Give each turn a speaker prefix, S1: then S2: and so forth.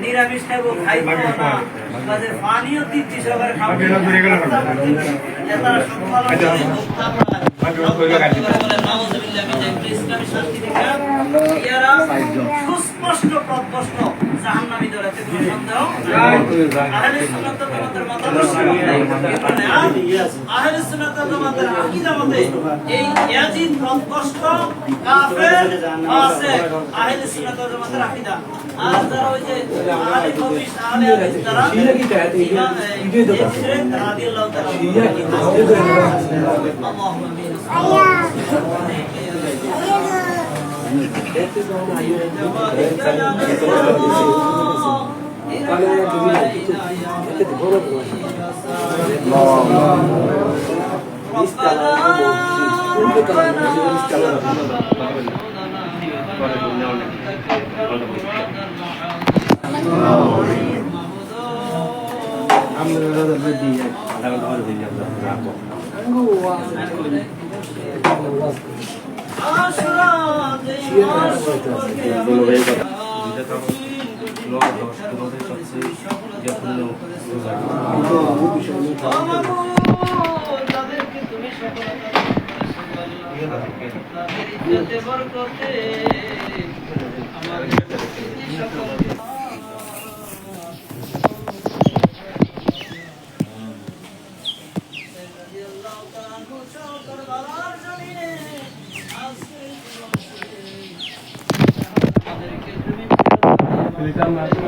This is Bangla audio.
S1: নিরামিষ খাইব খাইব না পানিও দিচ্ছি সবার খাবো সুস্পষ্ট প্রস্পষ্ট জাহান্নামী দলাতে কোনো সন্দেহ আহলে সুন্নাত ওয়াল জামাতের মতাদর্শ আহলে সুন্নাত ওয়াল জামাতের আকীদা মতে এই ইয়াজিদ প্রস্পষ্ট কাফের ফাসিক আহলে সুন্নাত ওয়াল জামাতের আকীদা আর যারা ওই যে আহলে হাদিস আহলে হাদিস তারা রাদিয়াল্লাহু তাআলা আল্লাহুম্মা আমিন
S2: Kita